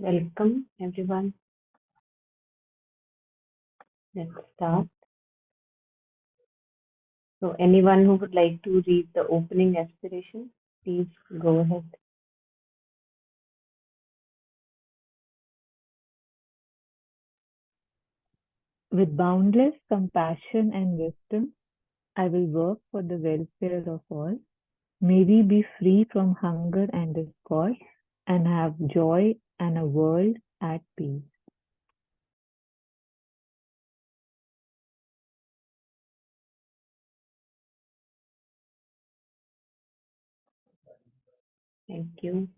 Welcome, everyone. Let's start. So, anyone who would like to read the opening aspiration, please go ahead. With boundless compassion and wisdom, I will work for the welfare of all. May we be free from hunger and discord and have joy and a world at peace. Thank you.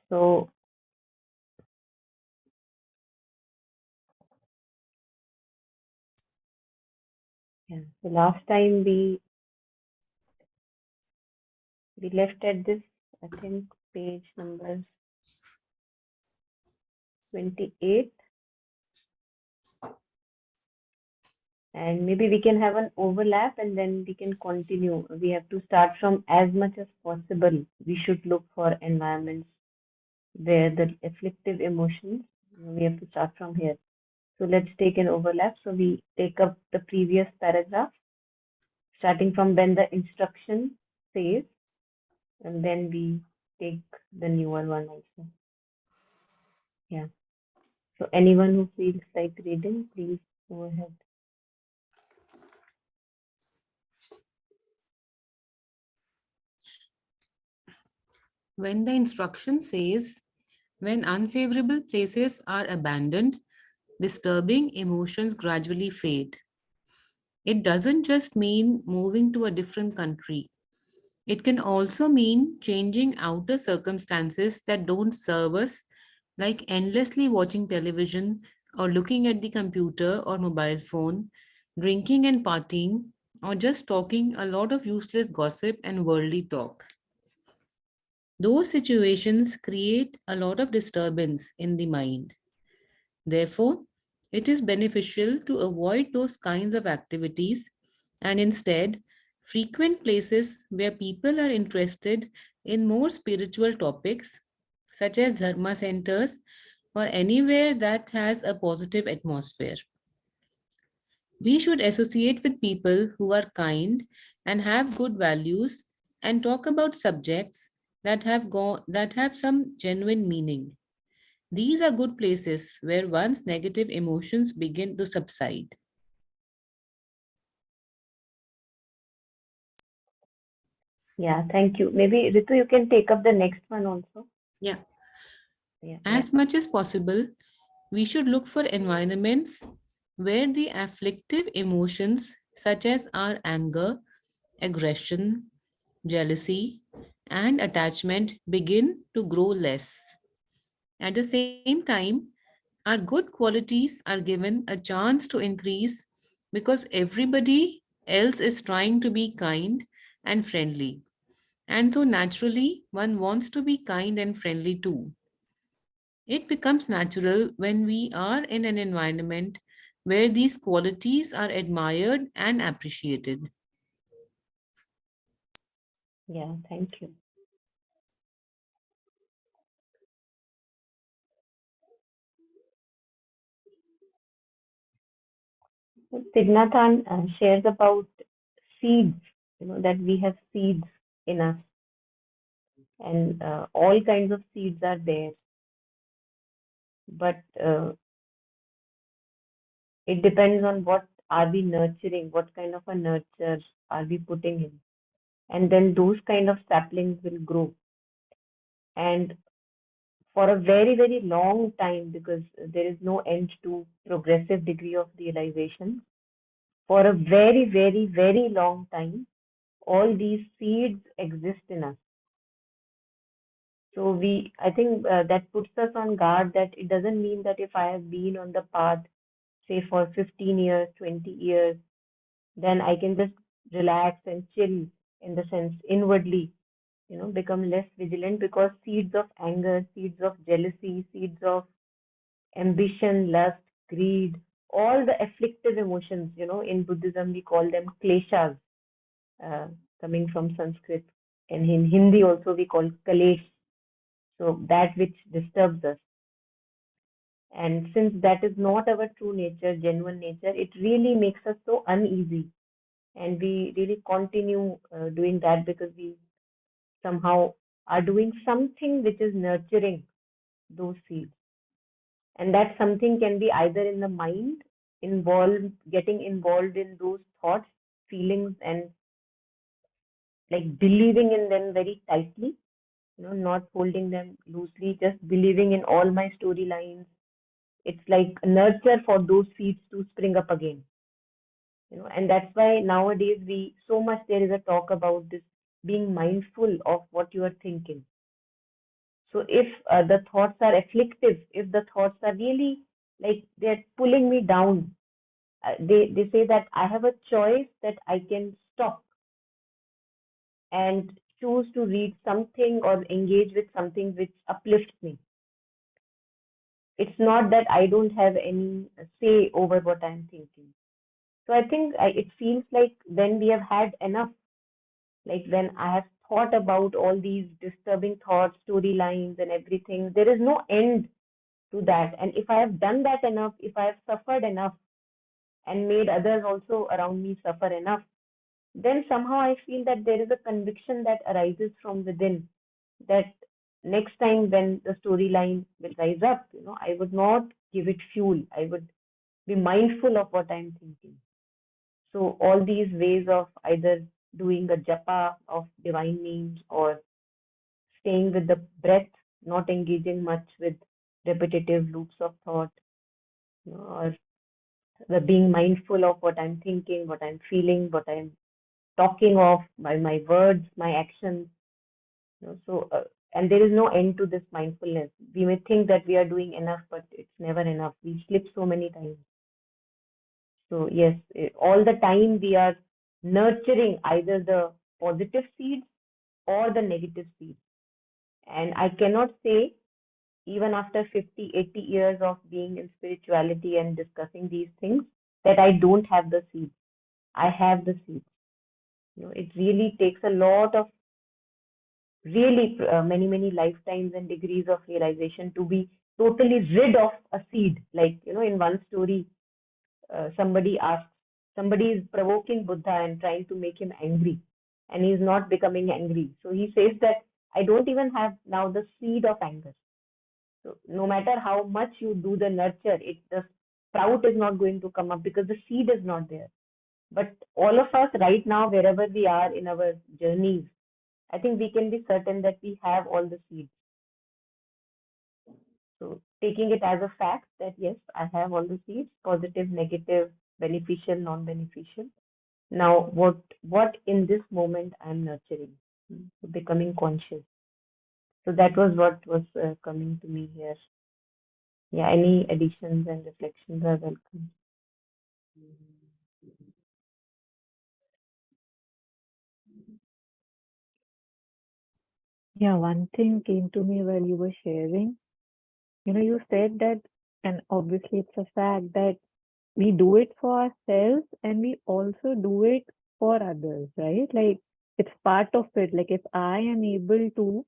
So, the last time we left at this, I think, page number 28, and maybe we can have an overlap and then we can continue. We have to start from as much as possible. We should look for environments where the afflictive emotions, we have to start from here. So let's take an overlap. So we take up the previous paragraph, starting from when the instruction says, and then we take the newer one also. Yeah. So anyone who feels like reading, please go ahead. When the instruction says, when unfavorable places are abandoned, disturbing emotions gradually fade. It doesn't just mean moving to a different country. It can also mean changing outer circumstances that don't serve us, like endlessly watching television or looking at the computer or mobile phone, drinking and partying, or just talking a lot of useless gossip and worldly talk. Those situations create a lot of disturbance in the mind. Therefore, it is beneficial to avoid those kinds of activities and instead frequent places where people are interested in more spiritual topics, such as Dharma centers or anywhere that has a positive atmosphere. We should associate with people who are kind and have good values and talk about subjects that have some genuine meaning. These are good places where one's negative emotions begin to subside. Yeah, thank you. Maybe Ritu, you can take up the next one also. Yeah. Yeah, yeah. As much as possible, we should look for environments where the afflictive emotions, such as our anger, aggression, jealousy, and attachment, begin to grow less. At the same time, our good qualities are given a chance to increase because everybody else is trying to be kind and friendly. And so naturally, one wants to be kind and friendly too. It becomes natural when we are in an environment where these qualities are admired and appreciated. Yeah, thank you. So Tignathan shares about seeds, that we have seeds in us, and all kinds of seeds are there. But it depends on what are we nurturing, what kind of a nurture are we putting in, and then those kind of saplings will grow. And for a very, very long time, because there is no end to progressive degree of realization, for a very, very, very long time, all these seeds exist in us. So I think that puts us on guard that it doesn't mean that if I have been on the path, say for 15 years, 20 years, then I can just relax and chill, in the sense inwardly, become less vigilant, because seeds of anger, seeds of jealousy, seeds of ambition, lust, greed, all the afflictive emotions, in Buddhism we call them kleshas, uh, coming from Sanskrit. And in Hindi also we call kalesh. So that which disturbs us. And since that is not our true nature, genuine nature, it really makes us so uneasy. And we really continue doing that because we somehow are doing something which is nurturing those seeds. And that something can be either in the mind, getting involved in those thoughts, feelings, and like believing in them very tightly, not holding them loosely, just believing in all my storylines. It's like a nurture for those seeds to spring up again. And that's why nowadays so much there is a talk about this being mindful of what you are thinking. So if the thoughts are afflictive, if the thoughts are really like they're pulling me down, they say that I have a choice that I can stop and choose to read something or engage with something which uplifts me. It's not that I don't have any say over what I'm thinking. So I think it feels like when we have had enough, like when I have thought about all these disturbing thoughts, storylines, and everything, there is no end to that. And if I have done that enough, if I have suffered enough and made others also around me suffer enough, then somehow I feel that there is a conviction that arises from within that next time when the storyline will rise up, I would not give it fuel. I would be mindful of what I'm thinking. So all these ways of either doing a japa of divine names or staying with the breath, not engaging much with repetitive loops of thought, or the being mindful of what I'm thinking, what I'm feeling, what I'm talking of, by my words, my actions. And there is no end to this mindfulness. We may think that we are doing enough, but it's never enough. We slip so many times. So yes, all the time we are nurturing either the positive seeds or the negative seeds. And I cannot say, even after 50, 80 years of being in spirituality and discussing these things, that I don't have the seeds. I have the seeds. It really takes a lot of really many, many lifetimes and degrees of realization to be totally rid of a seed. Like, in one story, somebody is provoking Buddha and trying to make him angry, and he's not becoming angry. So he says that I don't even have now the seed of anger. So no matter how much you do the nurture, the sprout is not going to come up because the seed is not there. But all of us right now, wherever we are in our journeys, I think we can be certain that we have all the seeds. So taking it as a fact that yes, I have all the seeds, positive, negative, beneficial, non-beneficial. Now, what in this moment I'm nurturing, becoming conscious. So that was what was coming to me here. Yeah, any additions and reflections are welcome. Yeah, one thing came to me while you were sharing. You said that, and obviously it's a fact that we do it for ourselves and we also do it for others, right? Like it's part of it. Like if I am able to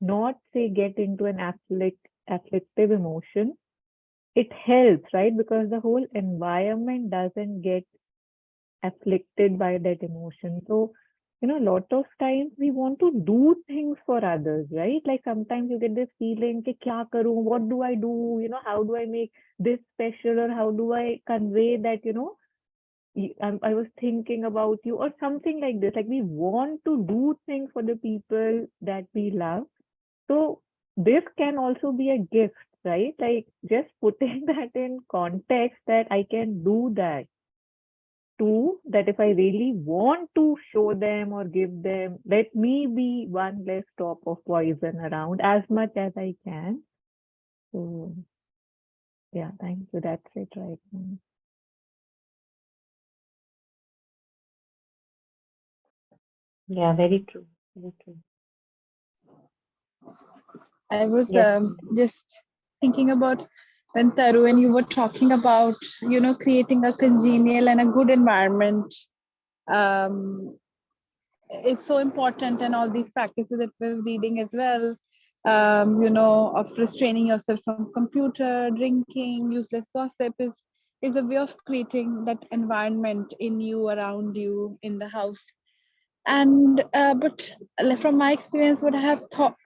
not say get into an afflictive emotion, it helps, right? Because the whole environment doesn't get afflicted by that emotion. So, a lot of times we want to do things for others, right? Like sometimes you get this feeling, ki kya karu? What do I do? How do I make this special, or how do I convey that, I was thinking about you, or something like this. Like we want to do things for the people that we love. So this can also be a gift, right? Like just putting that in context that I can do that too, that if I really want to show them or give them, let me be one less drop of poison around as much as I can. So yeah, thank you. That's it right now. Yeah, very true. Very true. I was Yes. just thinking about when Taru and you were talking about, creating a congenial and a good environment. Um, it's so important, and all these practices that we're reading as well. of restraining yourself from computer, drinking, useless gossip is a way of creating that environment in you, around you, in the house. And but from my experience, what I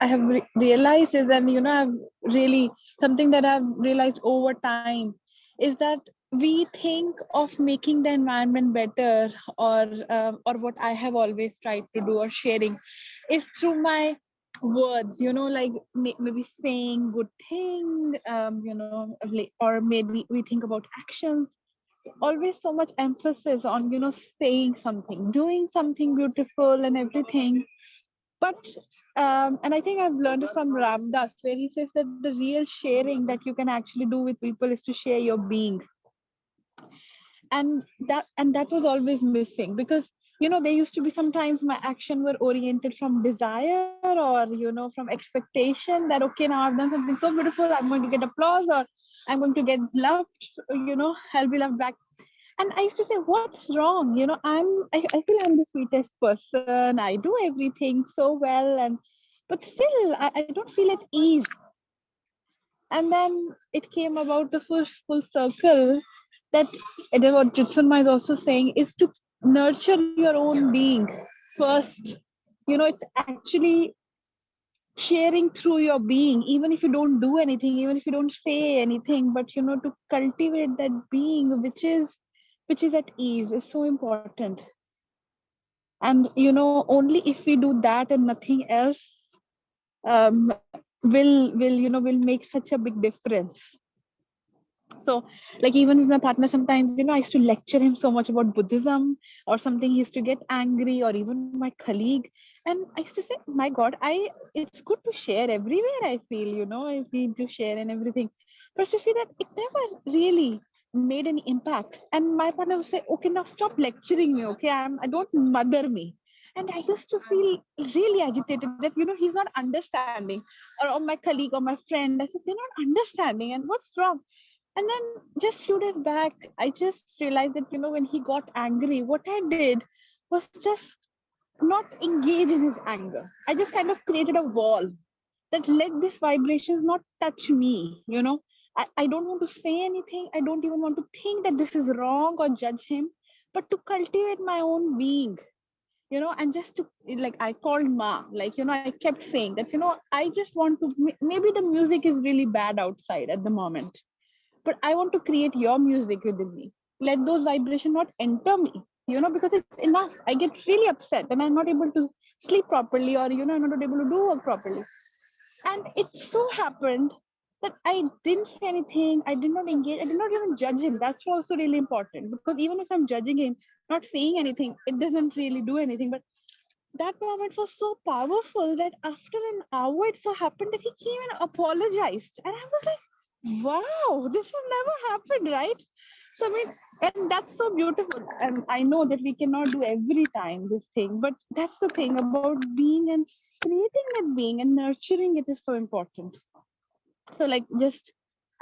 have realized is, and I've really something that I've realized over time is that we think of making the environment better, or what I have always tried to do or sharing is through my words, like maybe saying good thing, or maybe we think about actions, always so much emphasis on saying something, doing something beautiful and everything. But and I think I've learned it from Ramdas, where he says that the real sharing that you can actually do with people is to share your being. And that was always missing, because there used to be sometimes my action were oriented from desire, or from expectation, that okay, now I've done something so beautiful, I'm going to get applause, or I'm going to get loved, I'll be loved back. And I used to say, what's wrong? I feel I'm the sweetest person, I do everything so well, and but still I don't feel at ease. And then it came about the full circle, that what Jutsunma is also saying is to nurture your own being first. It's actually sharing through your being, even if you don't do anything, even if you don't say anything, but to cultivate that being which is at ease is so important. And only if we do that and nothing else, will make such a big difference. So, like, even with my partner, sometimes I used to lecture him so much about Buddhism or something, he used to get angry, or even my colleague. And I used to say, my God, it's good to share everywhere, I feel, I need to share and everything. But you see that it never really made any impact. And my partner would say, okay, now stop lecturing me, okay? I don't mother me. And I used to feel really agitated that he's not understanding, or my colleague or my friend. I said, they're not understanding, and what's wrong? And then just few days back, I just realized that when he got angry, what I did was just not engage in his anger. I just kind of created a wall that let this vibrations not touch me. I don't want to say anything. I don't even want to think that this is wrong or judge him, but to cultivate my own being. And just to, like, I called Ma, like, I kept saying that, I just want to, maybe the music is really bad outside at the moment, but I want to create your music within me. Let those vibrations not enter me, because it's enough. I get really upset and I'm not able to sleep properly, or, I'm not able to do work properly. And it so happened that I didn't say anything. I did not engage. I did not even judge him. That's also really important, because even if I'm judging him, not saying anything, it doesn't really do anything. But that moment was so powerful that after an hour, it so happened that he came and apologized. And I was like, wow, this has never happened, right? So, I mean, and that's so beautiful. And I know that we cannot do every time this thing, but that's the thing about being and creating that being and nurturing it is so important. So, like, just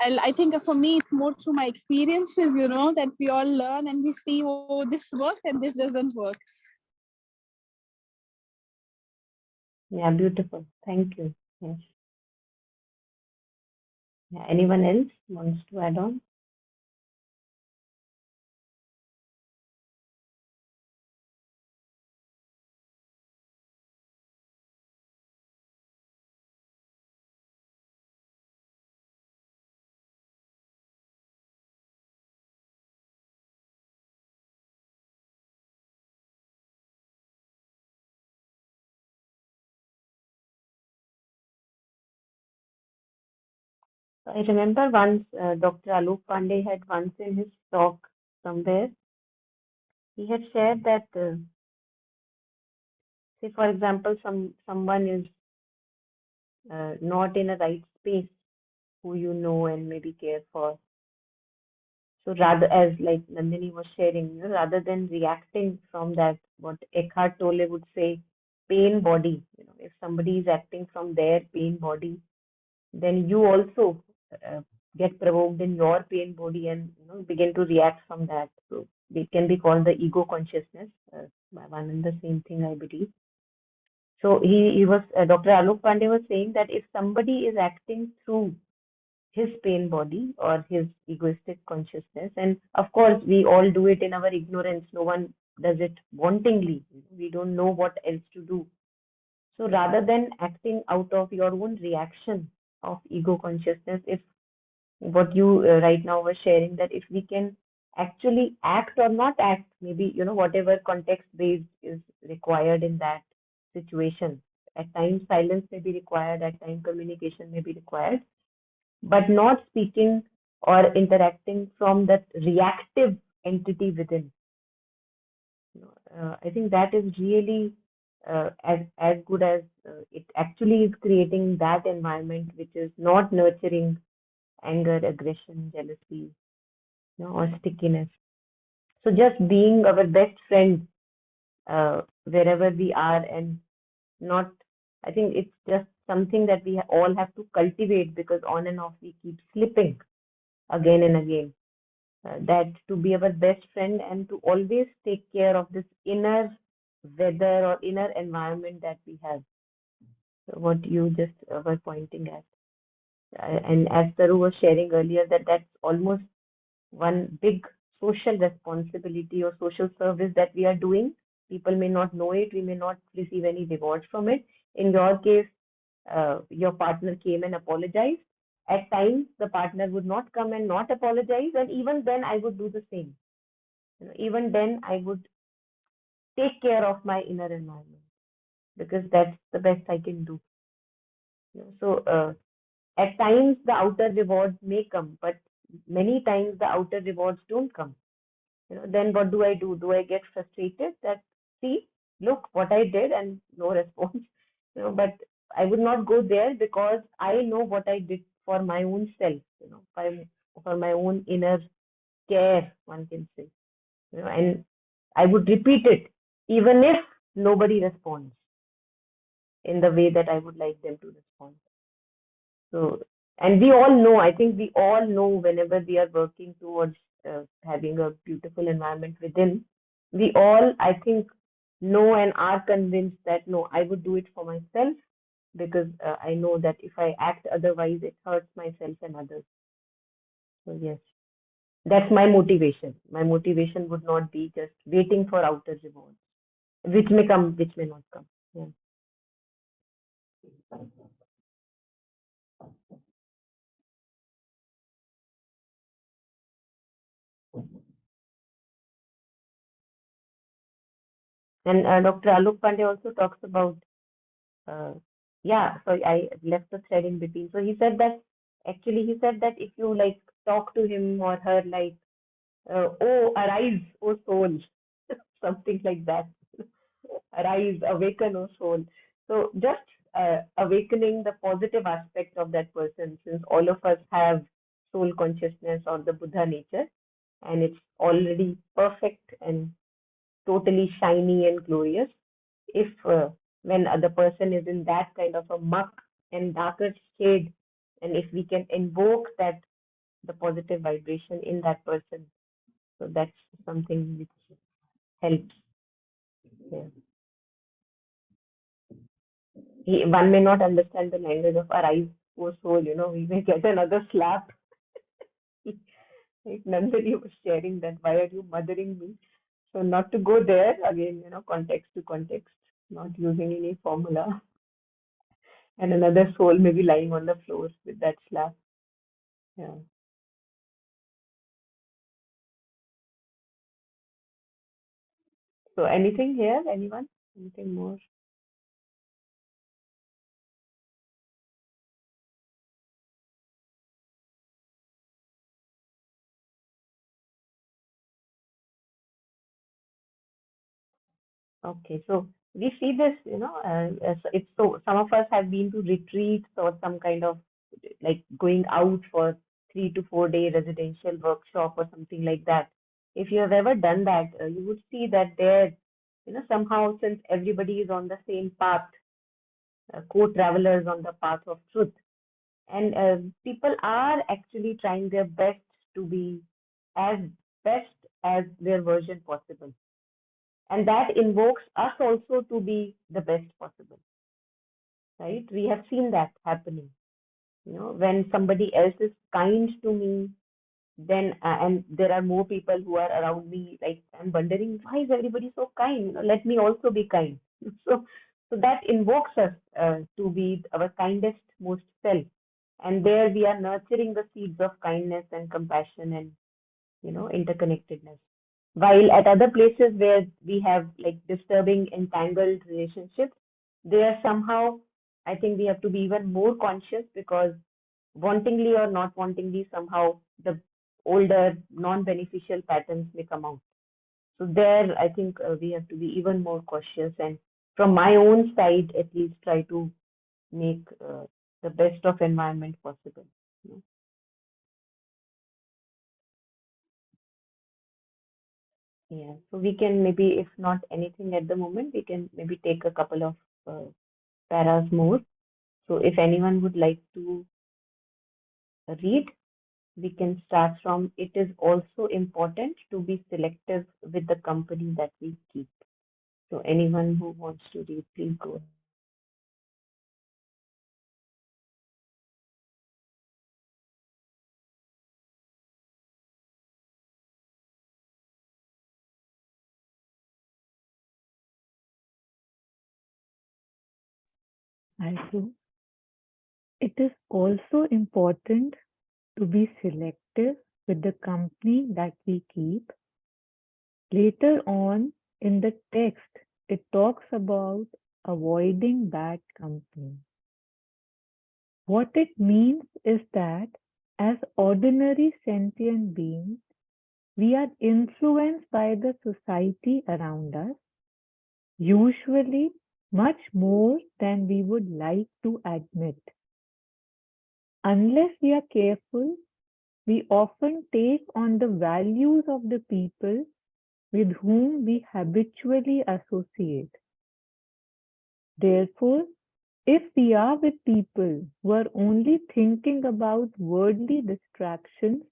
I think for me, it's more through my experiences, that we all learn and we see, oh, this works and this doesn't work. Yeah, beautiful. Thank you. Yes. Yeah, anyone else wants to add on? I remember once Dr. Alok Pandey had once in his talk somewhere, he had shared that, say for example, someone is not in a right space, who you know and maybe care for. So rather, as like Nandini was sharing, rather than reacting from that, what Eckhart Tolle would say, pain body. If somebody is acting from their pain body, then you also uh, get provoked in your pain body and begin to react from that. So they can be called the ego consciousness, one and the same thing, I believe. So he was Dr. Alok Pandey was saying that if somebody is acting through his pain body or his egoistic consciousness, and of course we all do it in our ignorance. No one does it wantingly. We don't know what else to do. So rather than acting out of your own reaction of ego consciousness, if what you right now were sharing, that if we can actually act or not act, maybe whatever context based is required in that situation. At times silence may be required, at times communication may be required, but not speaking or interacting from that reactive entity within. I think that is really as good as it actually is creating that environment which is not nurturing anger, aggression, jealousy, or stickiness. So just being our best friend wherever we are, and not, I think it's just something that we all have to cultivate, because on and off we keep slipping again and again. That to be our best friend and to always take care of this inner weather or inner environment that we have. So what you just were pointing at. And as Taru was sharing earlier, that that's almost one big social responsibility or social service that we are doing. People may not know it, we may not receive any rewards from it. In your case, your partner came and apologized. At times, the partner would not come and not apologize, and even then, I would do the same. Even then, I would take care of my inner environment, because that's the best I can do. So, at times, the outer rewards may come, but many times the outer rewards don't come. Then what do I do? Do I get frustrated that, see, look what I did and no response? But I would not go there, because I know what I did for my own self, for my own inner care, one can say. And I would repeat it even if nobody responds in the way that I would like them to respond. So, and we all know, I think we all know, whenever we are working towards having a beautiful environment within, we all, I think, know and are convinced that no, I would do it for myself, because I know that if I act otherwise, it hurts myself and others. So, yes, that's my motivation. My motivation would not be just waiting for outer rewards, which may come, which may not come. Yeah. And Dr. Alok Pandey also talks about, yeah, so I left the thread in between. So he said that, actually, he said that if you like talk to him or her like, oh, arise, oh soul, something like that. Arise, awaken, oh soul. So just awakening the positive aspect of that person, since all of us have soul consciousness or the Buddha nature, and it's already perfect and totally shiny and glorious. If when the person is in that kind of a muck and darker shade, and if we can invoke that, the positive vibration in that person, so that's something which helps. Yeah. One may not understand the language of arise, oh soul, we may get another slap. Like Nandini was sharing that, why are you mothering me? So not to go there again, context to context, not using any formula. And another soul may be lying on the floor with that slap. Yeah. So anything here? Anyone? Anything more? Okay. So we see this, as it's so some of us have been to retreats or some kind of like going out for 3 to 4 day residential workshop or something like that. If you have ever done that, you would see that there, somehow, since everybody is on the same path, co-travelers on the path of truth, and people are actually trying their best to be as best as their version possible, and that invokes us also to be the best possible. right? We have seen that happening. When somebody else is kind to me, then and there are more people who are around me, like I'm wondering why is everybody so kind? Let me also be kind. So, so that invokes us to be our kindest, most self, and there we are nurturing the seeds of kindness and compassion and interconnectedness. While at other places where we have like disturbing, entangled relationships, there somehow I think we have to be even more conscious because wantingly or not wantingly, somehow the older non-beneficial patterns may come out. So there, I think we have to be even more cautious, and from my own side, at least try to make the best of environment possible. you know. Yeah, so we can maybe, if not anything at the moment, we can maybe take a couple of uh, paras more. So if anyone would like to read, we can start from it is also important to be selective with the company that we keep. So anyone who wants to read, please go ahead. I do. It is also important to be selective with the company that we keep. Later on in the text, it talks about avoiding bad company. What it means is that as ordinary sentient beings, we are influenced by the society around us, usually much more than we would like to admit. Unless we are careful, we often take on the values of the people with whom we habitually associate. Therefore, if we are with people who are only thinking about worldly distractions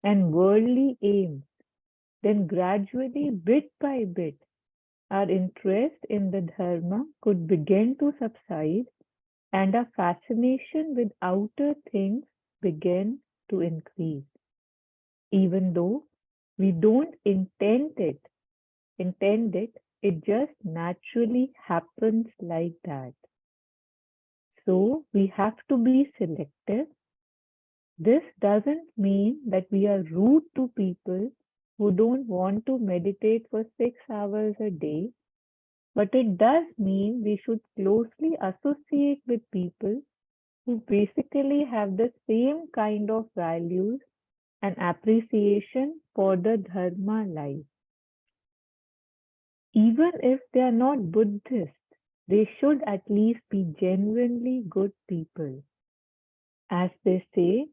and worldly aims, then gradually, bit by bit, our interest in the Dharma could begin to subside and our fascination with outer things begin to increase. Even though we don't intend it, it just naturally happens like that. So we have to be selective. This doesn't mean that we are rude to people who don't want to meditate for 6 hours a day, but it does mean we should closely associate with people who basically have the same kind of values and appreciation for the Dharma life. Even if they are not Buddhists, they should at least be genuinely good people. As they say,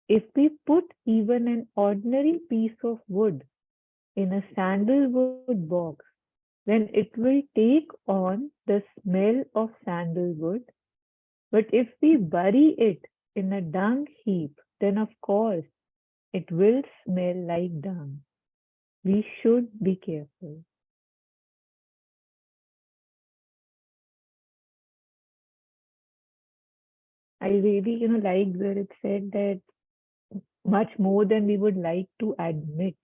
if we put even an ordinary piece of wood in a sandalwood box, then it will take on the smell of sandalwood. But if we bury it in a dung heap, then of course it will smell like dung. We should be careful. I really, liked where it said that much more than we would like to admit,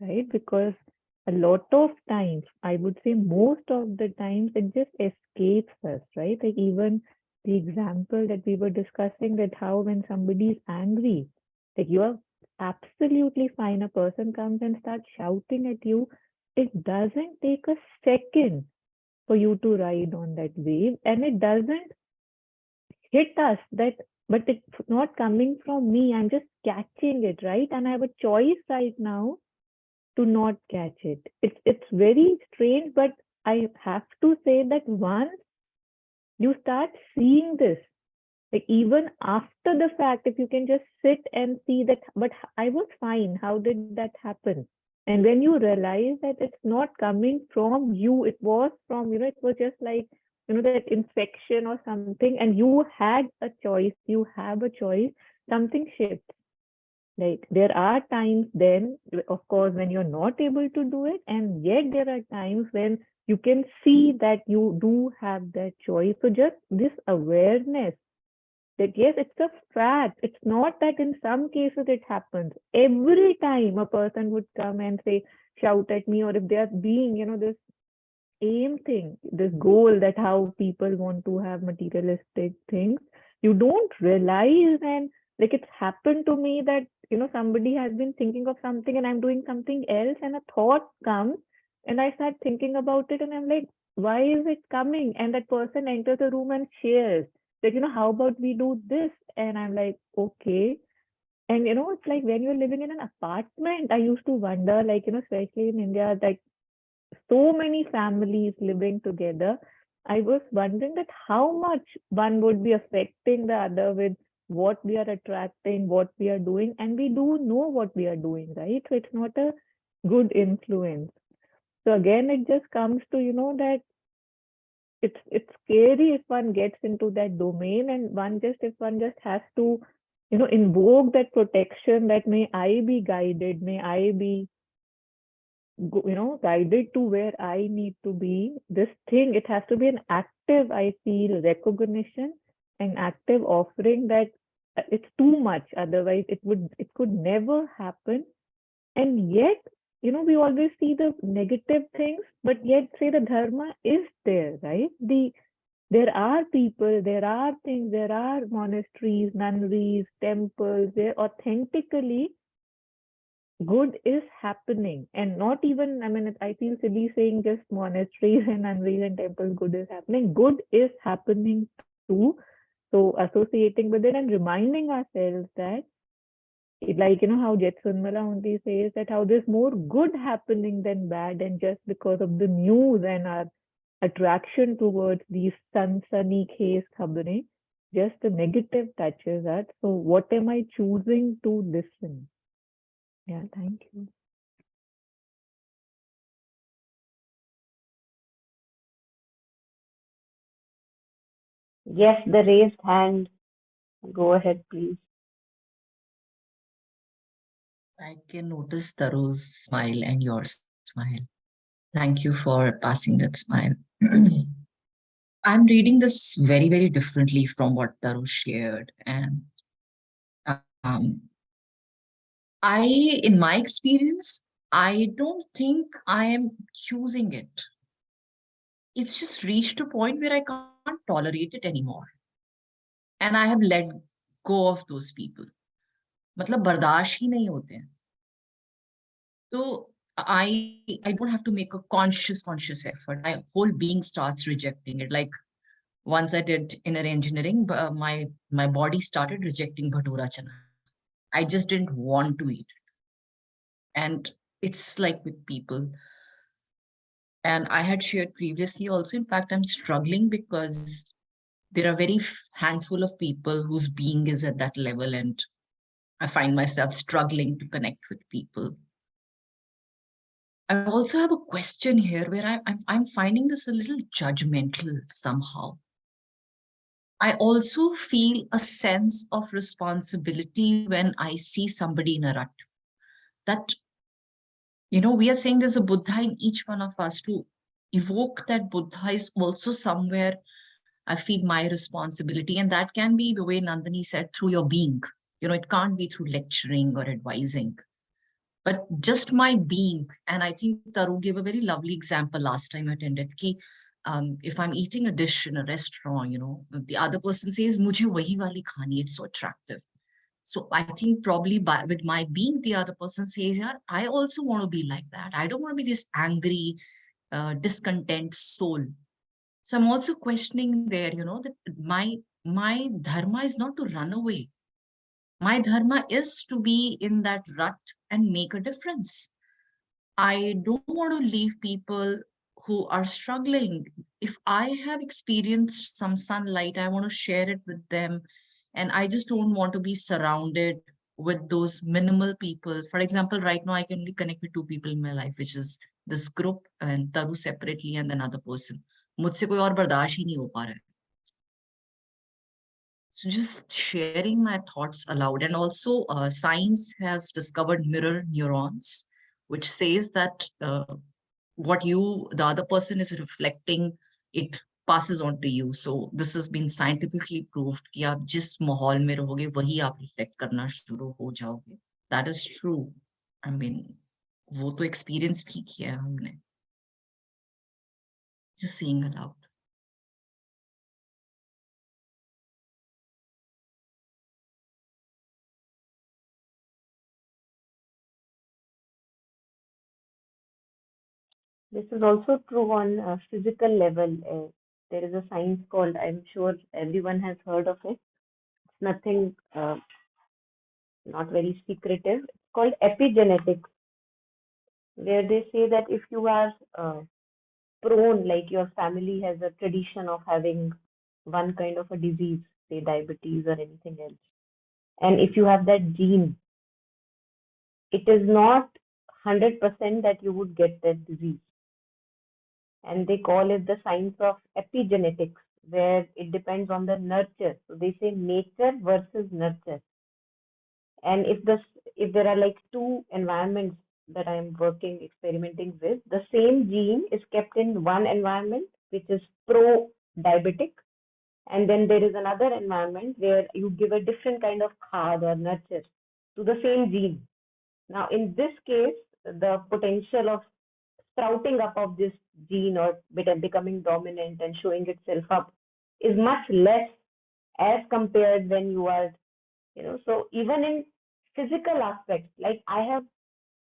right? Because a lot of times, I would say most of the times, it just escapes us, right? Like even the example that we were discussing, that how when somebody is angry, like you are absolutely fine, a person comes and starts shouting at you, it doesn't take a second for you to ride on that wave, and it doesn't hit us that, but it's not coming from me, I'm just catching it, right? And I have a choice right now to not catch it. It's very strange, but I have to say that once you start seeing this, like even after the fact, if you can just sit and see that, but I was fine, how did that happen? And when you realize that it's not coming from you, it was from, it was just like, that infection or something, and you had a choice, you have a choice, something shifts. Like there are times then, of course, when you're not able to do it, and yet there are times when you can see that you do have that choice. So just this awareness that yes, it's a fact. It's not that in some cases it happens. Every time a person would come and say, shout at me, or if they are being, this aim thing, this goal that how people want to have materialistic things, you don't realize. And like it's happened to me that, somebody has been thinking of something and I'm doing something else, and a thought comes and I start thinking about it, and I'm like, why is it coming? And that person enters the room and shares that, how about we do this? And I'm like, okay. And it's like when you're living in an apartment, I used to wonder, like, especially in India, like so many families living together, I was wondering that how much one would be affecting the other with what we are attracting, what we are doing, and we do know what we are doing, right? So it's not a good influence. So again, it just comes to, that it's scary if one gets into that domain, and if one just has to, invoke that protection, that may I be guided, may I be guided to where I need to be. This thing, it has to be an active, I feel, recognition, an active offering that it's too much. Otherwise, it could never happen. And yet, we always see the negative things, but yet say the dharma is there, right? There are people, there are things, there are monasteries, nunneries, temples, there authentically good is happening. And not even, I mean, I feel silly saying just monasteries and nunneries and temples, good is happening. Good is happening too. So associating with it and reminding ourselves that, like, how Jetsunma only says that how there's more good happening than bad, and just because of the news and our attraction towards these sunny case khabare, just the negative touches us. So what am I choosing to listen? Yeah, thank you. Yes, the raised hand. Go ahead, please. I can notice Taru's smile and your smile. Thank you for passing that smile. I'm reading this very, very differently from what Taru shared. And um, in my experience, I don't think I am choosing it. It's just reached a point where I can't tolerate it anymore. And I have let go of those people. मतलब बर्दाश्त ही नहीं होते हैं. So I don't have to make a conscious effort. My whole being starts rejecting it. Like once I did inner engineering, my body started rejecting bhatura chana. I just didn't want to eat it. And it's like with people. And I had shared previously also, in fact, I'm struggling because there are very handful of people whose being is at that level, and I find myself struggling to connect with people. I also have a question here where I'm finding this a little judgmental somehow. I also feel a sense of responsibility when I see somebody in a rut. That, we are saying there's a Buddha in each one of us. To evoke that Buddha is also somewhere, I feel, my responsibility. And that can be the way Nandini said, through your being. It can't be through lecturing or advising, but just my being. And I think Taru gave a very lovely example last time I attended. If I'm eating a dish in a restaurant, the other person says, "Mujhe wahi wali khani." It's so attractive. So I think probably with my being, the other person says, "Yeah, I also want to be like that. I don't want to be this angry, discontent soul." So I'm also questioning there, that my dharma is not to run away. My dharma is to be in that rut and make a difference. I don't want to leave people who are struggling. If I have experienced some sunlight, I want to share it with them. And I just don't want to be surrounded with those minimal people. For example, right now, I can only connect with two people in my life, which is this group and Taru separately and another person. मुझसे कोई और बर्दाश्त ही नहीं हो पा रहा है. So just sharing my thoughts aloud. And also, science has discovered mirror neurons, which says that what the other person is reflecting, it passes on to you. So this has been scientifically proved कि आप जिस माहौल में रहोगे वही आप reflect करना शुरू हो जाओगे. That is true. I mean, वो तो experience भी किया है हमने. Just saying aloud. This is also true on a physical level. There is a science called, I'm sure everyone has heard of it. It's nothing, not very secretive. It's called epigenetics, where they say that if you are prone, like your family has a tradition of having one kind of a disease, say diabetes or anything else, and if you have that gene, it is not 100% that you would get that disease. And they call it the science of epigenetics, where it depends on the nurture. So they say nature versus nurture. And if there are like two environments that I'm working, experimenting with, the same gene is kept in one environment, which is pro-diabetic, and then there is another environment where you give a different kind of khad or nurture to the same gene. Now, in this case, the potential of sprouting up of this gene or becoming dominant and showing itself up is much less as compared when you are, so even in physical aspects, like I have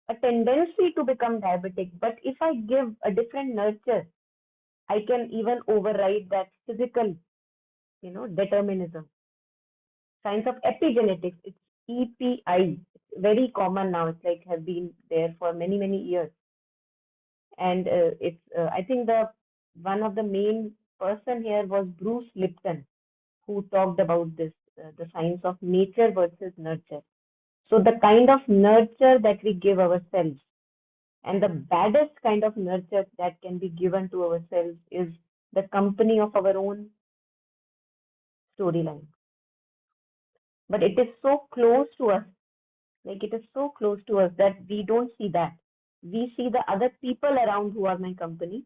a tendency to become diabetic, but if I give a different nurture, I can even override that physical, determinism. Science of epigenetics, it's EPI. It's very common now. It's like has been there for many, many years. And it's I think the one of the main person here was Bruce Lipton, who talked about this, the science of nature versus nurture. So the kind of nurture that we give ourselves, and the baddest kind of nurture that can be given to ourselves, is the company of our own storyline. But it is so close to us, like it is so close to us that we don't see that. We see the other people around who are my company,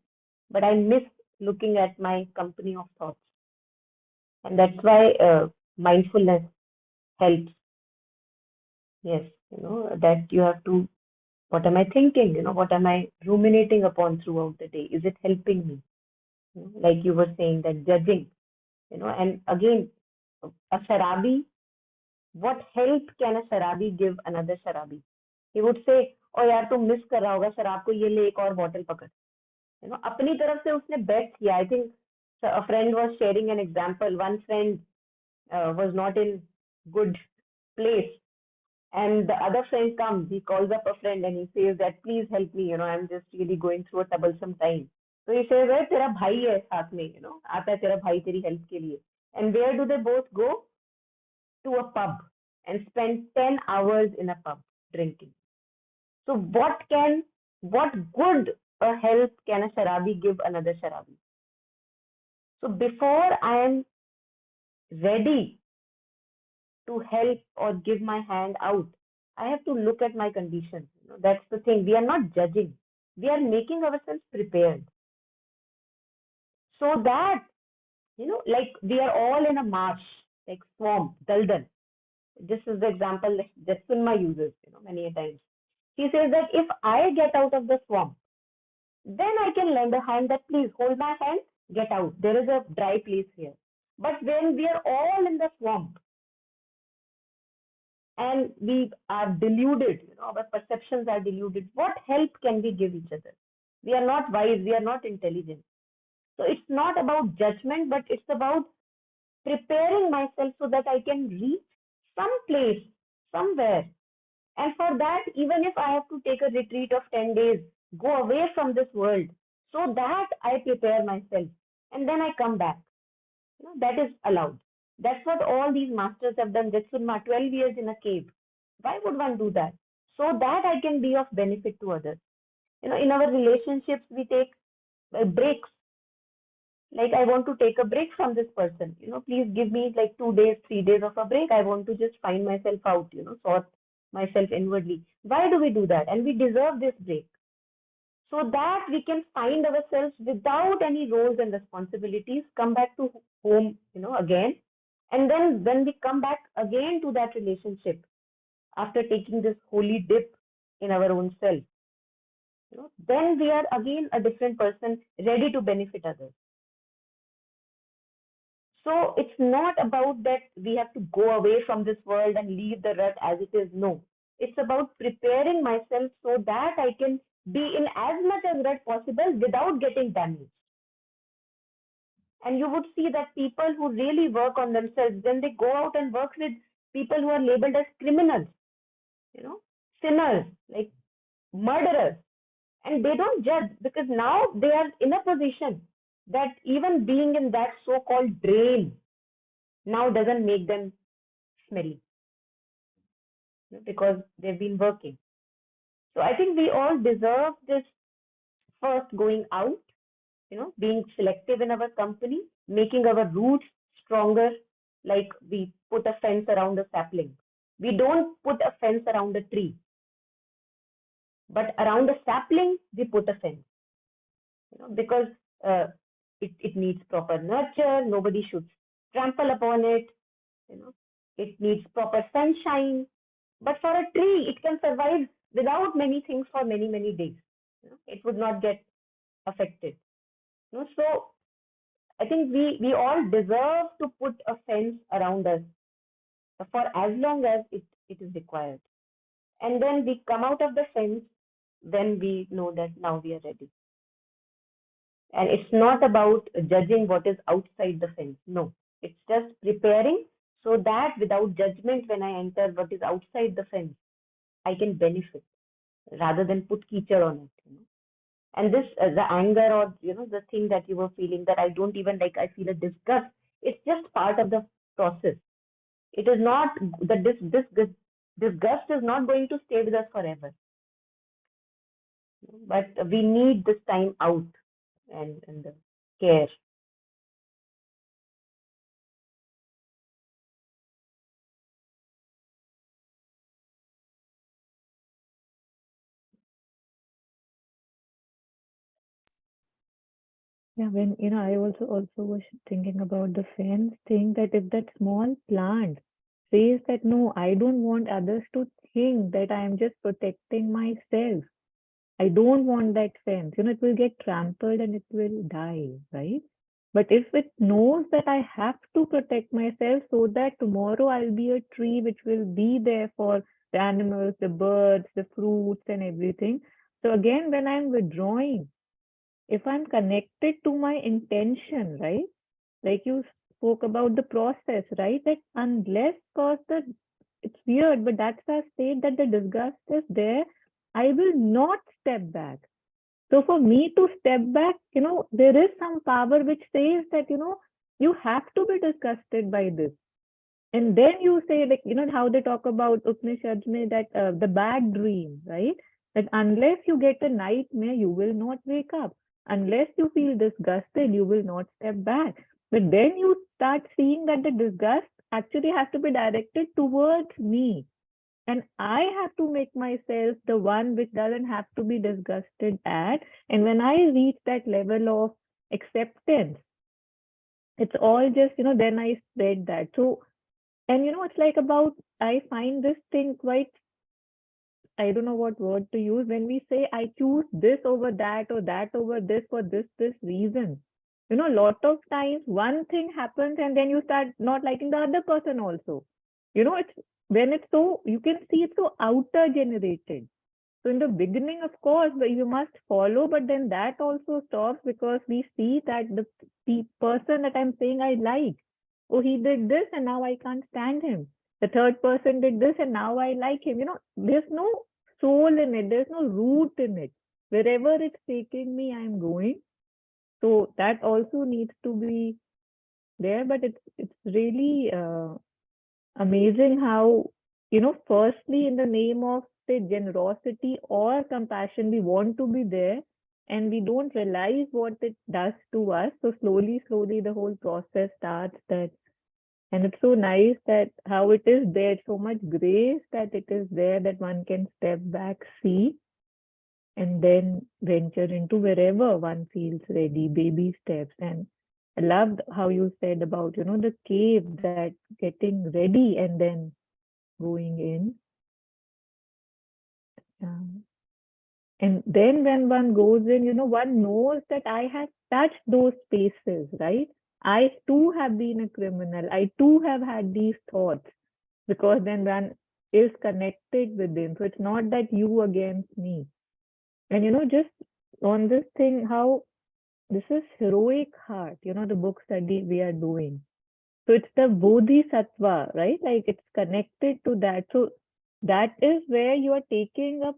but I miss looking at my company of thoughts. And that's why mindfulness helps. Yes, that you have to, what am I thinking? What am I ruminating upon throughout the day? Is it helping me? Like you were saying, that judging, and again, a sharabi, what help can a sharabi give another sharabi? He would say, oh यार तुम miss कर रहा होगा शराब को, ये ले एक और बॉटल पकड़. अपनी तरफ से उसने बेस्ट किया. I think a friend was sharing an example. One friend was not in good place, and the other friend comes. He calls up a friend and he says that please help me. I'm just really going through a troublesome time. So he says, hey, तेरा भाई है साथ में. आता है तेरा भाई तेरी help के लिए. And where do they both go? To a pub and spend 10 hours in a pub drinking. So what good help can a sharabi give another sharabi? So before I am ready to help or give my hand out, I have to look at my condition. That's the thing. We are not judging. We are making ourselves prepared. So that, like we are all in a marsh, like swamp, daldal. This is the example that Jetsunma uses, many a times. He says that if I get out of the swamp, then I can lend a hand that please hold my hand, get out. There is a dry place here. But when we are all in the swamp and we are deluded, our perceptions are deluded, what help can we give each other? We are not wise, we are not intelligent. So it's not about judgment, but it's about preparing myself so that I can reach some place, somewhere. And for that, even if I have to take a retreat of 10 days, go away from this world, so that I prepare myself and then I come back. That is allowed. That's what all these masters have done. Jetsunma, 12 years in a cave. Why would one do that? So that I can be of benefit to others. In our relationships, we take breaks. Like, I want to take a break from this person. Please give me like 2 days, 3 days of a break. I want to just find myself out, sort myself inwardly. Why do we do that? And we deserve this break so that we can find ourselves without any roles and responsibilities, come back to home, again. And then when we come back again to that relationship after taking this holy dip in our own self, then we are again a different person ready to benefit others. So it's not about that we have to go away from this world and leave the rut as it is. No, it's about preparing myself so that I can be in as much as rut possible without getting damaged. And you would see that people who really work on themselves, when they go out and work with people who are labeled as criminals, sinners, like murderers, and they don't judge, because now they are in a position that even being in that so-called drain now doesn't make them smelly, because they've been working. So I think we all deserve this first going out, being selective in our company, making our roots stronger, like we put a fence around a sapling. We don't put a fence around a tree, but around a sapling, we put a fence, because uh, it needs proper nurture. Nobody should trample upon it. It needs proper sunshine. But for a tree, it can survive without many things for many, many days. It would not get affected. So I think we all deserve to put a fence around us for as long as it is required. And then we come out of the fence, then we know that now we are ready. And it's not about judging what is outside the fence. No, it's just preparing so that without judgment, when I enter what is outside the fence, I can benefit rather than put keychain on it. And this, the anger, or the thing that you were feeling, that I don't even like, I feel a disgust. It's just part of the process. It is not that this disgust is not going to stay with us forever. But we need this time out, and the care. Yeah, when I also was thinking about the fence thing, that if that small plant says that no, I don't want others to think that I am just protecting myself. I don't want that fence. It will get trampled and it will die, right? But if it knows that I have to protect myself so that tomorrow I'll be a tree which will be there for the animals, the birds, the fruits, and everything. So again, when I'm withdrawing, if I'm connected to my intention, right? Like you spoke about the process, right? That unless, cause the it's weird, but that's the state that the disgust is there, I will not step back. So for me to step back, there is some power which says that, you have to be disgusted by this. And then you say, like, how they talk about Upanishads, that the bad dream, right? That unless you get a nightmare, you will not wake up. Unless you feel disgusted, you will not step back. But then you start seeing that the disgust actually has to be directed towards me. And I have to make myself the one which doesn't have to be disgusted at. And when I reach that level of acceptance, it's all just, then I spread that. So, and it's like about, I find this thing quite, I don't know what word to use, when we say I choose this over that or that over this for this reason. A lot of times one thing happens and then you start not liking the other person also. It's when it's so, you can see it's so outer generated. So in the beginning, of course, you must follow, but then that also stops because we see that the person that I'm saying I like, oh, he did this and now I can't stand him. The third person did this and now I like him. There's no soul in it. There's no root in it. Wherever it's taking me, I'm going. So that also needs to be there. But it's really amazing how, firstly, in the name of say generosity or compassion, we want to be there. and we don't realize what it does to us. So slowly, slowly, the whole process starts. That, and it's so nice that how it is there, so much grace that it is there, that one can step back, see, and then venture into wherever one feels ready, baby steps. And I loved how you said about, the cave, that getting ready and then going in. Um, and then when one goes in, one knows that I have touched those spaces, right? I too have been a criminal. I too have had these thoughts, because then one is connected with him. So it's not that you against me. And just on this thing, how this is heroic heart, the book study we are doing. So it's the Bodhisattva, right? Like it's connected to that. So that is where you are taking up,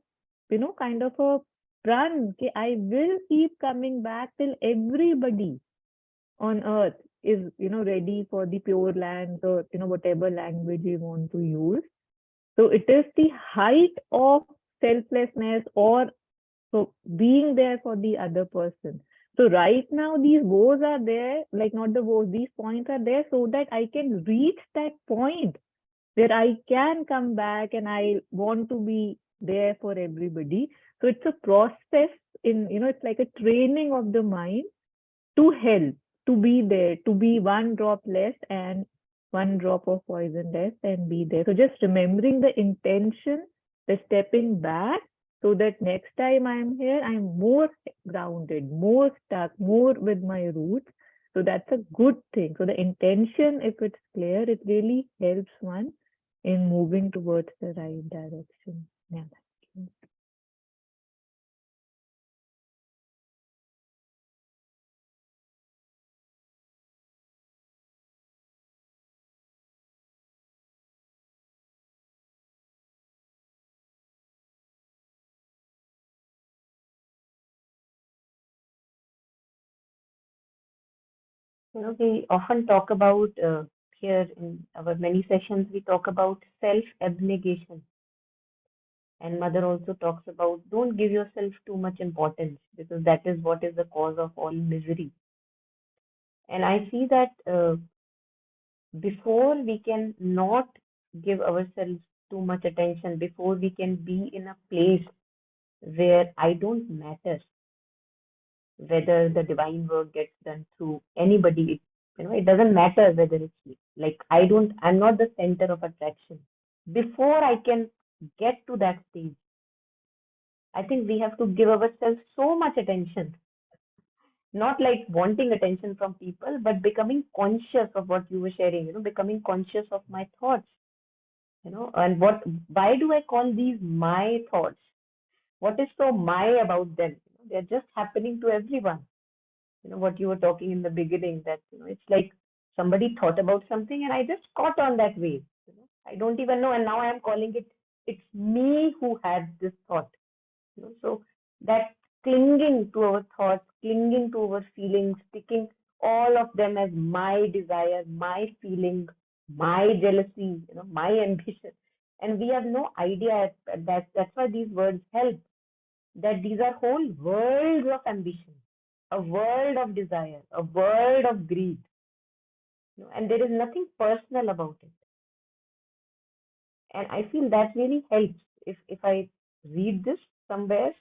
kind of a run. Okay, I will keep coming back till everybody on earth is, ready for the pure lands, or, whatever language you want to use. So it is the height of selflessness, or so being there for the other person. So right now these woes are there, like not the woes, these points are there so that I can reach that point where I can come back and I want to be there for everybody. So it's a process in, it's like a training of the mind to help, to be there, to be one drop less and one drop of poison less, and be there. So just remembering the intention, the stepping back, so that next time I'm here, I'm more grounded, more stuck, more with my roots. So that's a good thing. So the intention, if it's clear, it really helps one in moving towards the right direction. Yeah. We often talk about here in our many sessions, we talk about self-abnegation. And Mother also talks about don't give yourself too much importance because that is what is the cause of all misery. And I see that before we can not give ourselves too much attention, before we can be in a place where I don't matter whether the divine work gets done through anybody, it doesn't matter whether it's me. Like I'm not the center of attraction. Before I can get to that stage, I think we have to give ourselves so much attention, not like wanting attention from people, but becoming conscious of what you were sharing, becoming conscious of my thoughts, and why do I call these my thoughts? What is so my about them? They're just happening to everyone. What you were talking in the beginning, that, it's like somebody thought about something and I just caught on that wave. I don't even know, and now I am calling it's me who had this thought. So that clinging to our thoughts, clinging to our feelings, sticking all of them as my desire, my feeling, my jealousy, my ambition. And we have no idea that that's why these words help, that these are whole worlds of ambition, a world of desire, a world of greed. And there is nothing personal about it. And I feel that really helps if I read this somewhere,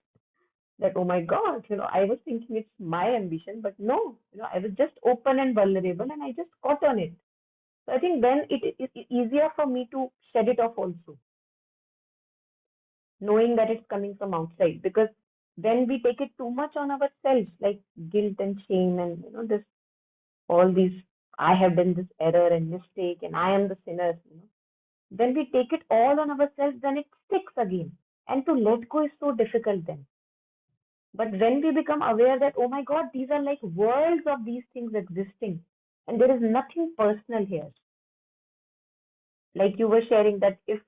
that oh my god, I was thinking it's my ambition, but no, I was just open and vulnerable and I just caught on it. So I think then it is easier for me to shed it off also, knowing that it's coming from outside, because when we take it too much on ourselves, like guilt and shame and this, all these, I have done this error and mistake and I am the sinner, when we take it all on ourselves, then it sticks again, and to let go is so difficult then. But when we become aware that, oh my God, these are like worlds of these things existing, and there is nothing personal here. Like you were sharing that if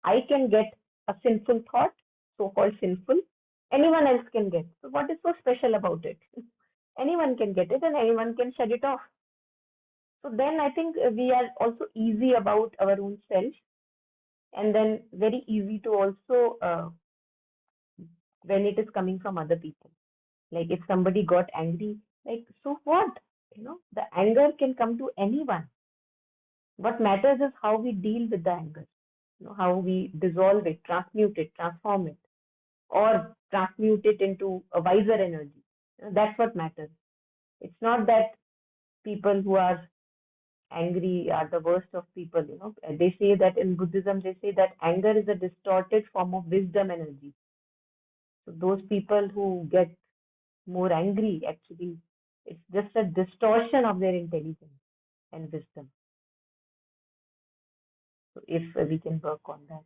I can get a sinful thought, so called sinful, anyone else can get. So, what is so special about it? Anyone can get it and anyone can shut it off. So, then I think we are also easy about our own self, and then very easy to also when it is coming from other people. Like if somebody got angry, like so what? The anger can come to anyone. What matters is how we deal with the anger, how we dissolve it, transmute it, transform it, or transmute it into a wiser energy. That's what matters. It's not that people who are angry are the worst of people. They say that in Buddhism, they say that anger is a distorted form of wisdom energy. So those people who get more angry, actually, it's just a distortion of their intelligence and wisdom. So if we can work on that.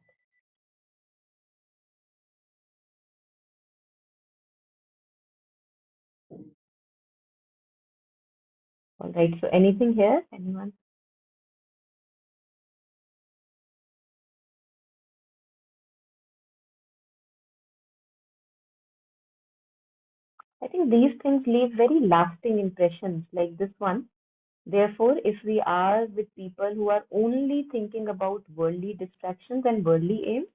All right. So anything here? Anyone? I think these things leave very lasting impressions, like this one. Therefore, if we are with people who are only thinking about worldly distractions and worldly aims,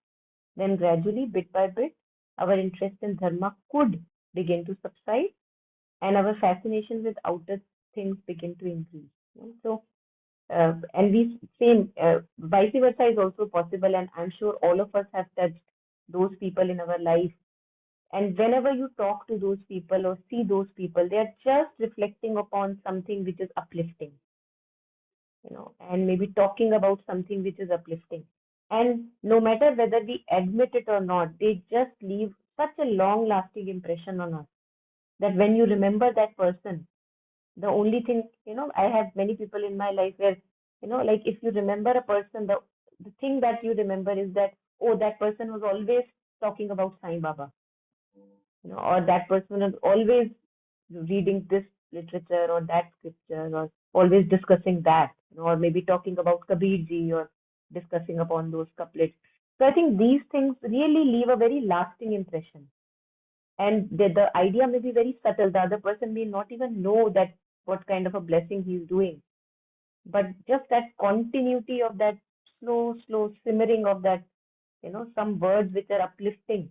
then gradually, bit by bit, our interest in Dharma could begin to subside and our fascination with outer things begin to increase. So, and we same vice versa is also possible, and I'm sure all of us have touched those people in our life. And whenever you talk to those people or see those people, they are just reflecting upon something which is uplifting, and maybe talking about something which is uplifting. And no matter whether we admit it or not, they just leave such a long lasting impression on us that when you remember that person, the only thing, I have many people in my life where, like if you remember a person, the thing that you remember is that, oh, that person was always talking about Sai Baba, or that person is always reading this literature or that scripture, or always discussing that, or maybe talking about Kabir ji or discussing upon those couplets. So I think these things really leave a very lasting impression. And the idea may be very subtle. The other person may not even know that what kind of a blessing he's doing. But just that continuity of that slow simmering of that, some words which are uplifting,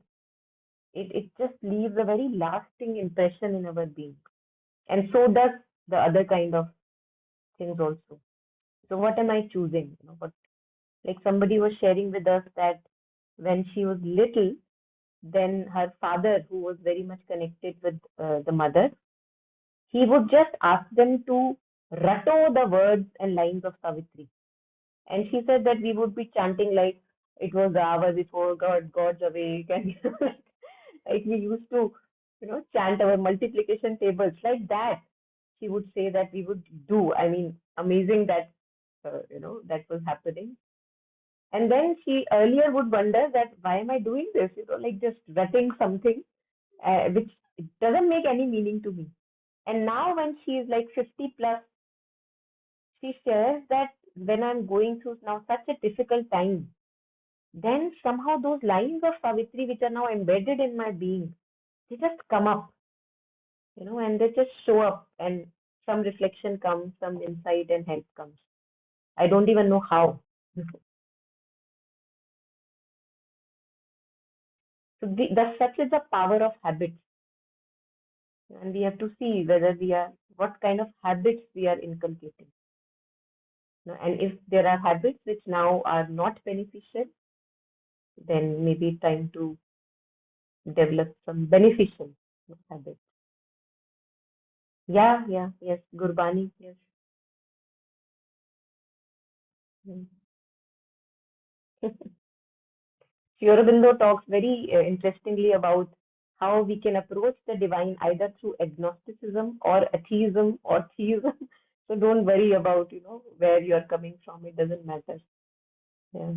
it just leaves a very lasting impression in our being. And so does the other kind of things also. So what am I choosing? Like somebody was sharing with us that when she was little, then her father, who was very much connected with the mother, he would just ask them to rattle the words and lines of Savitri. And she said that we would be chanting like it was the hour before God's awake, and like we used to, chant our multiplication tables like that. She would say that we would do. I mean, amazing that that was happening. And then she earlier would wonder that why am I doing this? Like just writing something which doesn't make any meaning to me. And now when she is like 50 plus, she shares that when I'm going through now such a difficult time, then somehow those lines of Savitri, which are now embedded in my being, they just come up, and they just show up, and some reflection comes, some insight and help comes. I don't even know how. So such is the power of habits, and we have to see whether what kind of habits we are inculcating. And if there are habits which now are not beneficial, then maybe time to develop some beneficial habits. Yeah, yes, Gurbani, yes. Mm. Sri Aurobindo talks very interestingly about how we can approach the divine either through agnosticism or atheism or theism. So don't worry about, where you're coming from. It doesn't matter. Yeah.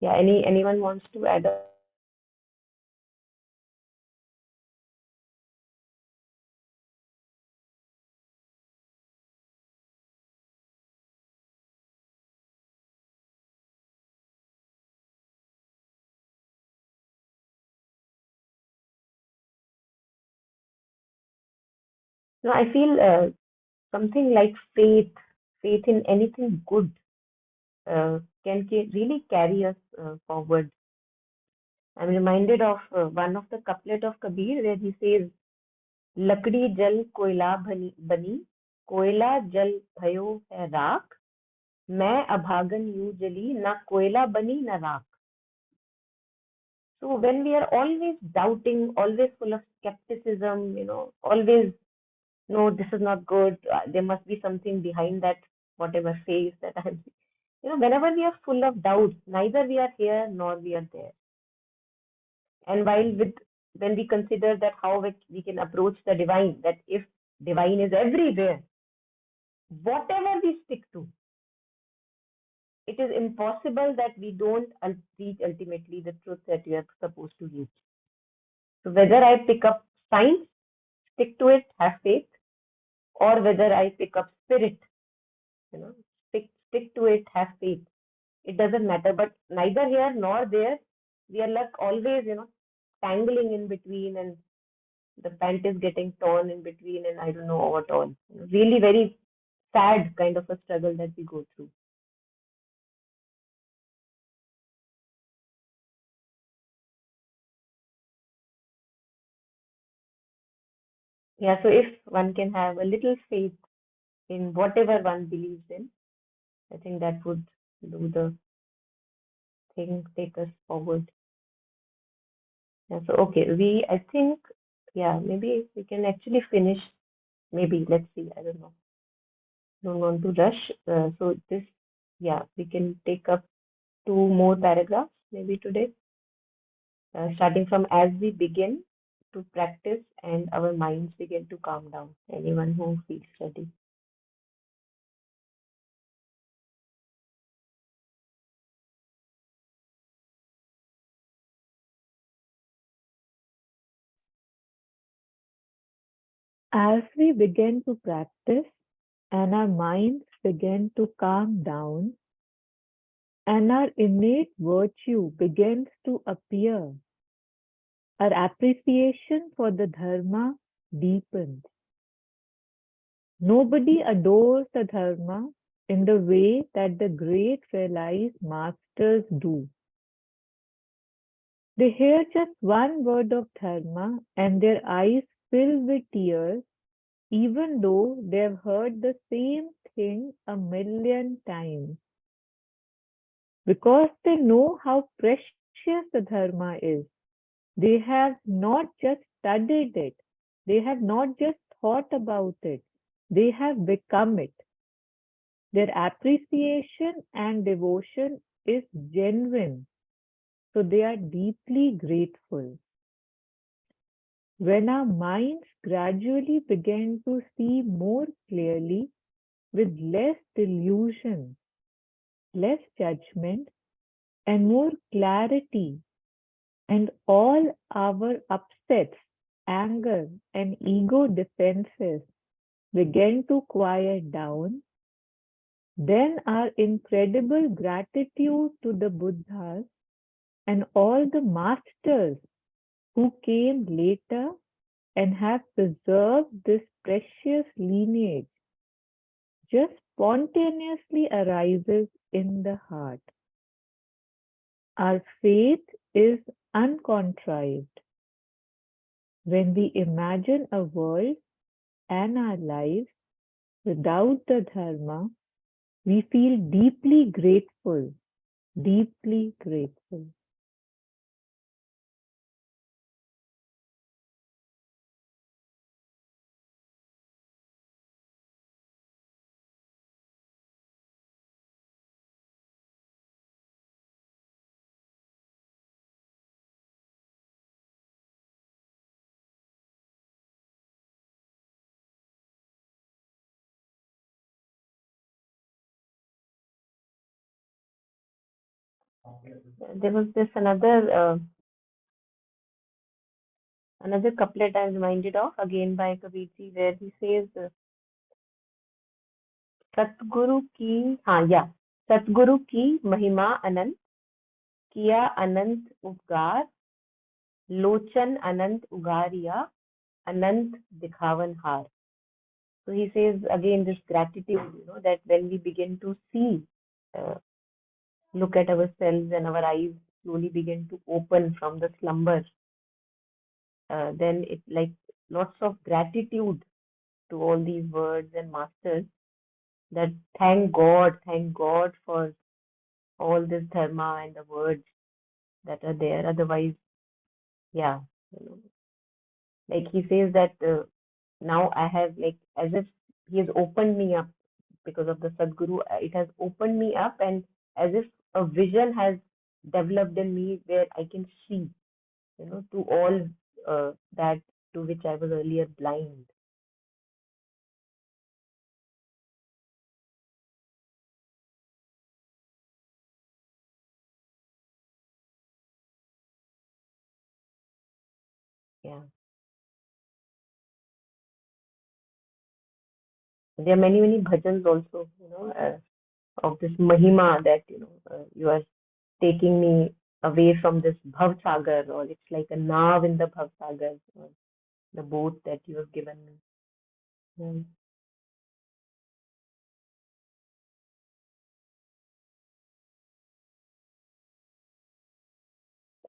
Yeah. Anyone wants to add up? No, I feel something like faith in anything good can really carry us forward. I'm reminded of one of the couplet of Kabir where he says, "Lakdi jal koila bani, koयला जल भयो है राख, मैं अभागन यूं जली, ना कोयला बनी ना राख." So when we are always doubting, always full of skepticism, always, no, this is not good. There must be something behind that, whatever face that I'm, whenever we are full of doubts, neither we are here nor we are there. And when we consider that how we can approach the divine, that if divine is everywhere, whatever we stick to, it is impossible that we don't reach ultimately the truth that we are supposed to reach. So whether I pick up science, stick to it, have faith, or whether I pick up spirit, stick to it, have faith. It doesn't matter. But neither here nor there, we are like always, tangling in between, and the pant is getting torn in between, and I don't know what all. Really very sad kind of a struggle that we go through. Yeah, so if one can have a little faith in whatever one believes in, I think that would do the thing, take us forward. Yeah, so okay, I think, yeah, maybe we can actually finish. Maybe, let's see, I don't know. Don't want to rush. So this, yeah, we can take up 2 more paragraphs maybe today, starting from as we begin to practice and our minds begin to calm down. Anyone who feels ready. As we begin to practice and our minds begin to calm down and our innate virtue begins to appear, our appreciation for the Dharma deepens. Nobody adores the Dharma in the way that the great realized masters do. They hear just one word of Dharma and their eyes fill with tears, even though they've heard the same thing a million times. Because they know how precious the Dharma is. They have not just studied it, they have not just thought about it, they have become it. Their appreciation and devotion is genuine, so they are deeply grateful. When our minds gradually begin to see more clearly with less delusion, less judgment, and more clarity, and all our upsets, anger, and ego defenses begin to quiet down, then our incredible gratitude to the Buddhas and all the masters who came later and have preserved this precious lineage just spontaneously arises in the heart. Our faith is uncontrived. When we imagine a world and our lives without the Dharma, we feel deeply grateful, deeply grateful. There was this another couplet I'm reminded of again by Kabirji where he says, सतगुरु की हाँ या सतगुरु की महिमा अनंत, किया अनंत उपकार, लोचन अनंत उगारिया, anant dikhavan har. So he says again this gratitude, that when we begin to see, look at ourselves and our eyes slowly begin to open from the slumber, then it like lots of gratitude to all these words and masters, that thank God for all this dharma and the words that are there. Otherwise, yeah, you know, like he says that now I have, like, as if he has opened me up because of the Sadguru, it has opened me up, and as if a vision has developed in me where I can see, to all that to which I was earlier blind. Yeah. There are many, many bhajans also, of this Mahima that, you are taking me away from this Bhav Sagar, or it's like a nav in the Bhav Sagar, or the boat that you have given me. Mm.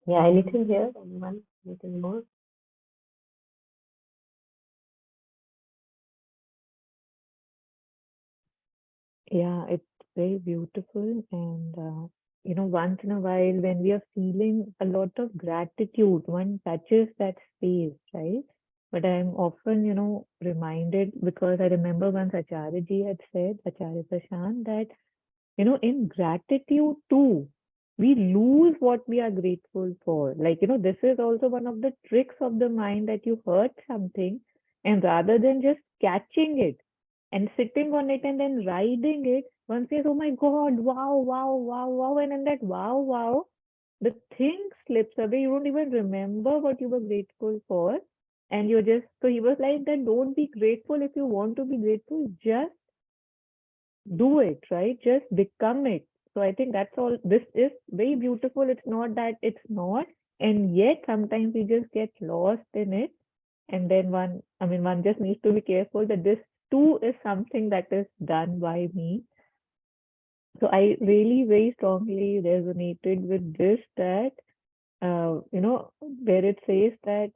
Yeah, anything here? Anyone? Anything more? Yeah, it's very beautiful. And, once in a while, when we are feeling a lot of gratitude, one touches that space, right? But I'm often, reminded, because I remember once Acharya ji had said, Acharya Prashant, that, in gratitude too, we lose what we are grateful for. Like, this is also one of the tricks of the mind, that you heard something, and rather than just catching it and sitting on it and then riding it, one says, oh my God, wow, wow, wow, wow. And in that wow, wow, the thing slips away. You don't even remember what you were grateful for. And you're just, so he was like that, don't be grateful if you want to be grateful. Just do it, right? Just become it. So I think that's all. This is very beautiful. It's not that it's not. And yet sometimes we just get lost in it. And then one just needs to be careful that this too is something that is done by me. So I really very strongly resonated with this, that, where it says that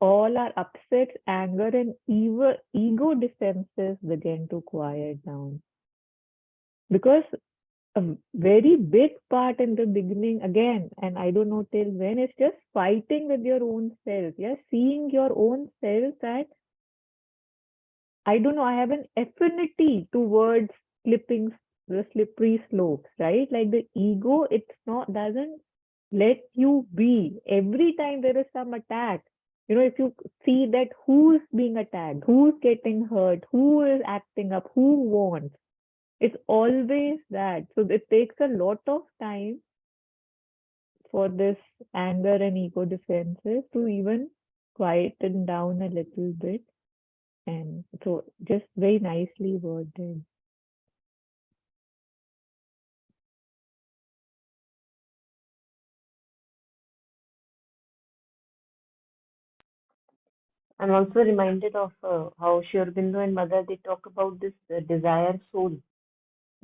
all our upsets, anger, and ego defenses begin to quiet down. Because a very big part in the beginning, again, and I don't know till when, it's just fighting with your own self. Yeah, seeing your own self that I don't know, I have an affinity towards slipping the slippery slopes, right? Like the ego, it's not, doesn't let you be. Every time there is some attack, if you see that who's being attacked, who's getting hurt, who is acting up, who wants, it's always that. So it takes a lot of time for this anger and ego defenses to even quieten down a little bit. And so just very nicely worded. I'm also reminded of how Sri Aurobindo and Mother, they talk about this desire soul,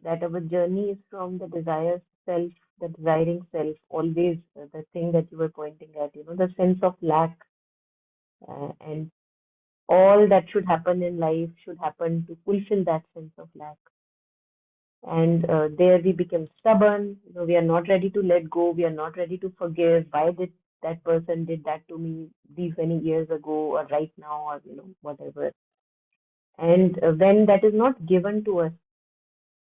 that our journey is from the desire self, the desiring self, always the thing that you were pointing at, the sense of lack, and all that should happen in life should happen to fulfill that sense of lack. And there we become stubborn, we are not ready to let go, we are not ready to forgive. Why did that person did that to me these many years ago, or right now, or whatever. And when that is not given to us,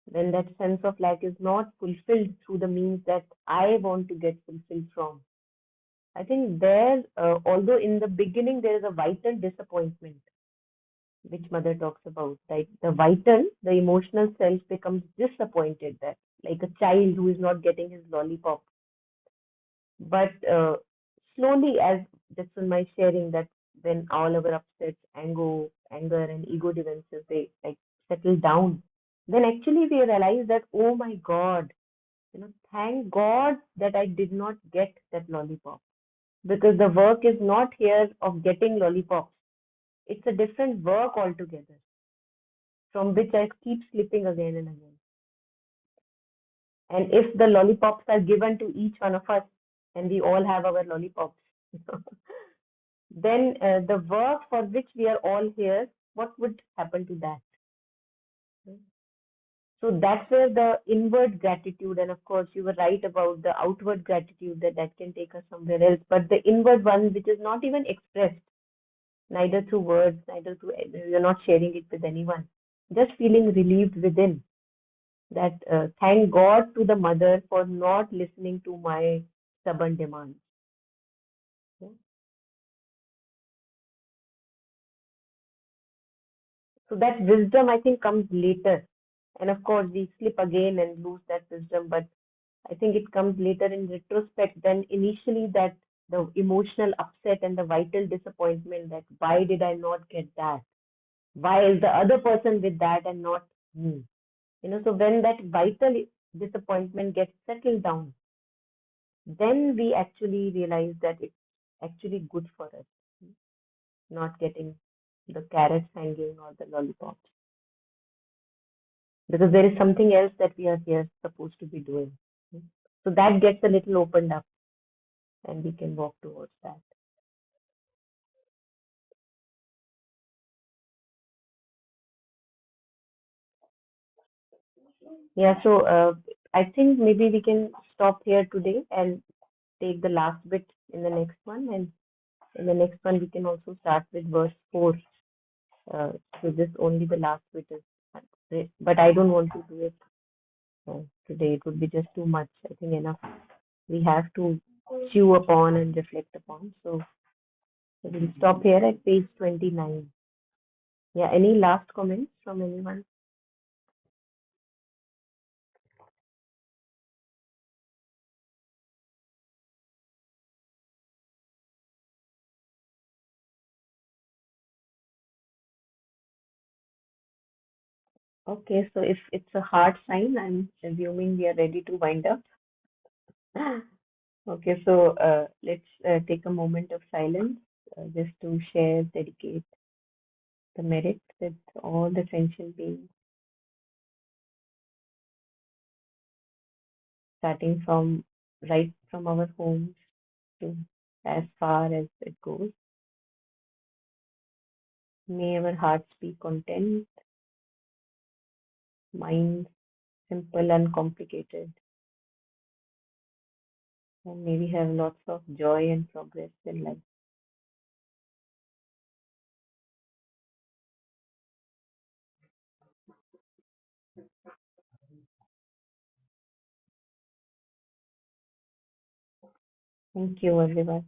when that sense of lack is not fulfilled through the means that I want to get fulfilled from, I think there, although in the beginning there is a vital disappointment, which Mother talks about, like the emotional self becomes disappointed, that like a child who is not getting his lollipop. But slowly, as Jetsunma is sharing, that when all our upsets, anger and ego defenses, they like settle down, then actually we realize that, oh my God, thank God that I did not get that lollipop, because the work is not here of getting lollipops. It's a different work altogether, from which I keep slipping again and again. And if the lollipops are given to each one of us, and we all have our lollipops, then the work for which we are all here, what would happen to that? So that's where the inward gratitude, and of course, you were right about the outward gratitude that can take us somewhere else, but the inward one, which is not even expressed, neither through words, neither through, you're not sharing it with anyone, just feeling relieved within that thank God to the mother for not listening to my stubborn demands. Yeah. So that wisdom, I think, comes later. And of course, we slip again and lose that wisdom, but I think it comes later in retrospect than initially, that the emotional upset and the vital disappointment that why did I not get that? Why is the other person with that and not me? So when that vital disappointment gets settled down, then we actually realize that it's actually good for us, not getting the carrots hanging or the lollipops, because there is something else that we are here supposed to be doing. So that gets a little opened up and we can walk towards that. Yeah, so I think maybe we can stop here today and take the last bit in the next one. And in the next one, we can also start with verse 4. So this only the last bit is great, but I don't want to do it today. It would be just too much. I think enough. We have to chew upon and reflect upon. So we'll stop here at page 29. Yeah, any last comments from anyone? Okay, so if it's a hard sign, I'm assuming we are ready to wind up. Okay, so let's take a moment of silence just to share, dedicate the merit with all the sentient beings, starting from right from our homes to as far as it goes. May our hearts be content, minds simple, uncomplicated, and may we have lots of joy and progress in life. Thank you, everyone.